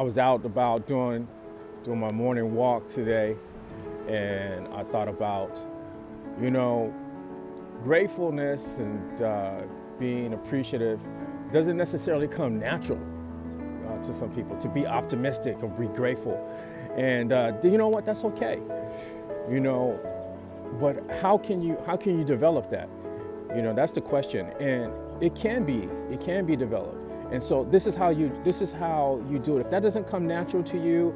was out about doing my morning walk today, and I thought about, you know, gratefulness and being appreciative doesn't necessarily come natural to some people, to be optimistic or be grateful. And you know what? That's okay. You know, but how can you develop that? You know, that's the question. And it can be developed. And so this is how you do it. If that doesn't come natural to you,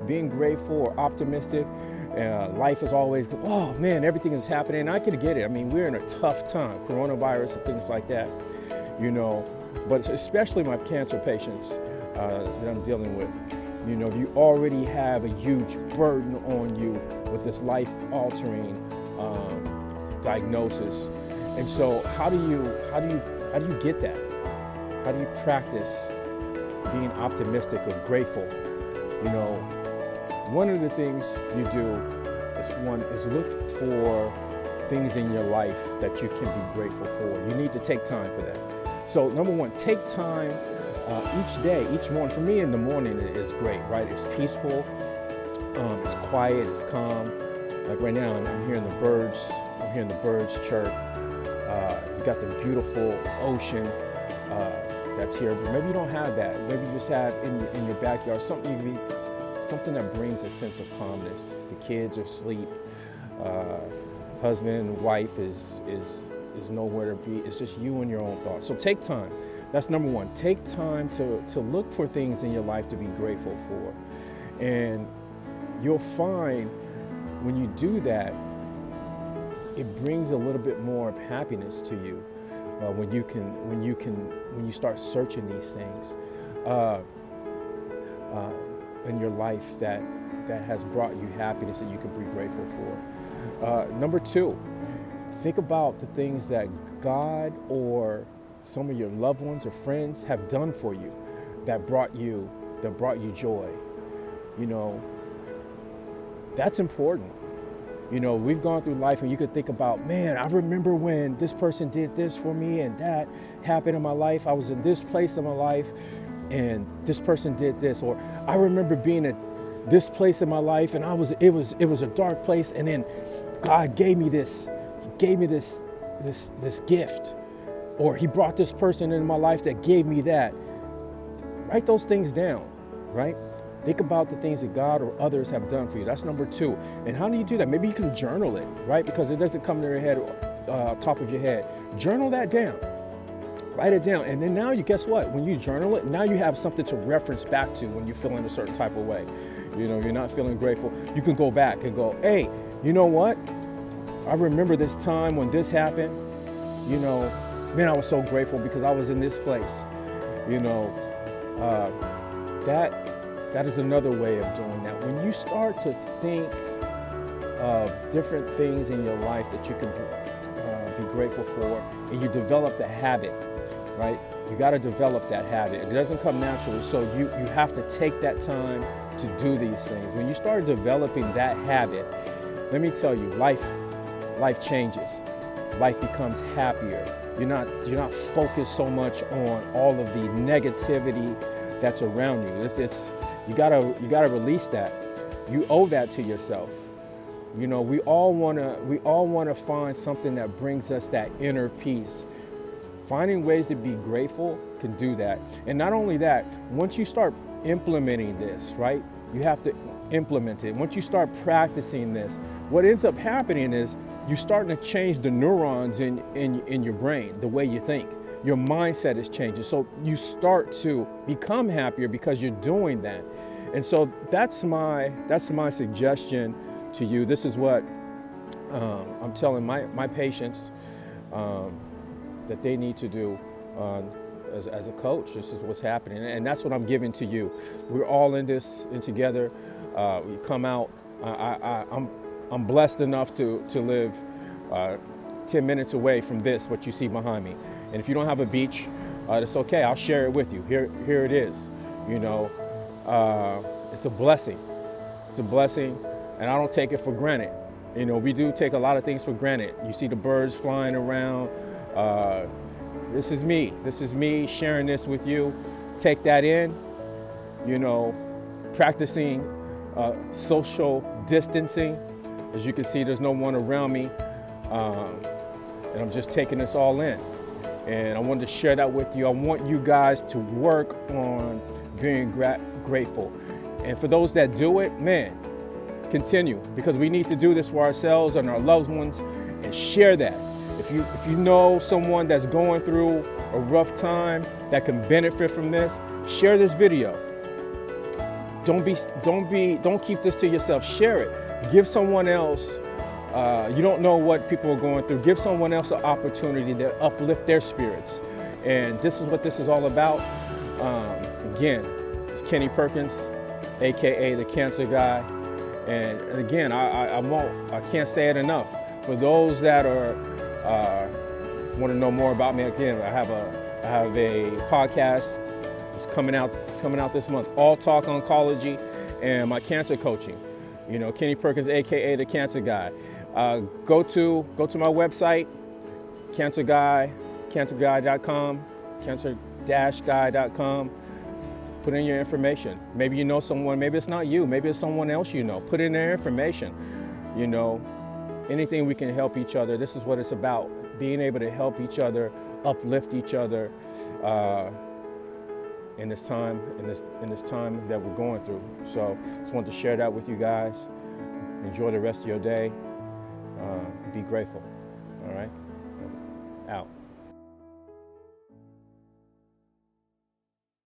being grateful or optimistic, life is always, oh man, everything is happening. And I could get it. I mean, we're in a tough time, coronavirus and things like that, you know, but especially my cancer patients that I'm dealing with. You know, you already have a huge burden on you with this life-altering diagnosis, and so how do you get that? How do you practice being optimistic or grateful? You know, one of the things you do is look for things in your life that you can be grateful for. You need to take time for that. So number one, take time. Each day, each morning. For me, in the morning is great, right? It's peaceful, it's quiet, it's calm. Like right now, I'm hearing the birds. I'm hearing the birds chirp. You got the beautiful ocean that's here. But maybe you don't have that. Maybe you just have in your backyard something that brings a sense of calmness. The kids are asleep. Husband, wife is nowhere to be. It's just you and your own thoughts. So take time. That's number one. Take time to look for things in your life to be grateful for. And you'll find when you do that, it brings a little bit more of happiness to you when you start searching these things in your life that has brought you happiness that you can be grateful for. Number two, think about the things that God or some of your loved ones or friends have done for you that brought you joy. You know, that's important. You know, we've gone through life and you could think about, man, I remember when this person did this for me and that happened in my life. I was in this place in my life and this person did this. Or I remember being at this place in my life and it was a dark place, and then God gave me this gift. Or he brought this person into my life that gave me that. Write those things down, right? Think about the things that God or others have done for you. That's number two. And how do you do that? Maybe you can journal it, right? Because it doesn't come to your head, top of your head. Journal that down. Write it down. And then now guess what? When you journal it, now you have something to reference back to when you're feeling a certain type of way. You know, you're not feeling grateful. You can go back and go, hey, you know what? I remember this time when this happened, you know, man, I was so grateful because I was in this place. You know, that is another way of doing that. When you start to think of different things in your life that you can be grateful for, and you develop the habit, right? You got to develop that habit. It doesn't come naturally, so you have to take that time to do these things. When you start developing that habit, let me tell you, life changes. Life becomes happier. You're not focused so much on all of the negativity that's around you. You gotta release that. You owe that to yourself. You know, we all wanna find something that brings us that inner peace. Finding ways to be grateful can do that. And not only that, once you start implementing this, right? You have to implement it. Once you start practicing this, what ends up happening is you're starting to change the neurons in your brain, the way you think. Your mindset is changing. So you start to become happier because you're doing that. And so that's my suggestion to you. This is what I'm telling my patients that they need to do as a coach. This is what's happening. And that's what I'm giving to you. We're all in this and together. We come out. I'm blessed enough to live 10 minutes away from what you see behind me. And if you don't have a beach, it's okay. I'll share it with you. Here it is. You know, it's a blessing. It's a blessing, and I don't take it for granted. You know, we do take a lot of things for granted. You see the birds flying around. This is me. This is me sharing this with you. Take that in. You know, practicing social distancing. As you can see, there's no one around me, and I'm just taking this all in. And I wanted to share that with you. I want you guys to work on being grateful. And for those that do it, man, continue, because we need to do this for ourselves and our loved ones, and share that. If you know someone that's going through a rough time that can benefit from this, share this video. Don't keep this to yourself. Share it. Give someone else. You don't know what people are going through. Give someone else an opportunity to uplift their spirits. And this is what this is all about. Again, it's Kenny Perkins, aka the Cancer Guy. And again, I can't say it enough. For those that are want to know more about me, again, I have a podcast. It's coming out this month. All Talk Oncology, and my cancer coaching. You know, Kenny Perkins, aka the Cancer Guy. Go to my website, cancerguy.com, cancer-guy.com. Put in your information. Maybe you know someone, maybe it's not you, maybe it's someone else you know. Put in their information. You know, anything we can help each other. This is what it's about, being able to help each other, uplift each other in this time that we're going through. So just wanted to share that with you guys. Enjoy the rest of your day. Be grateful. All right? Out.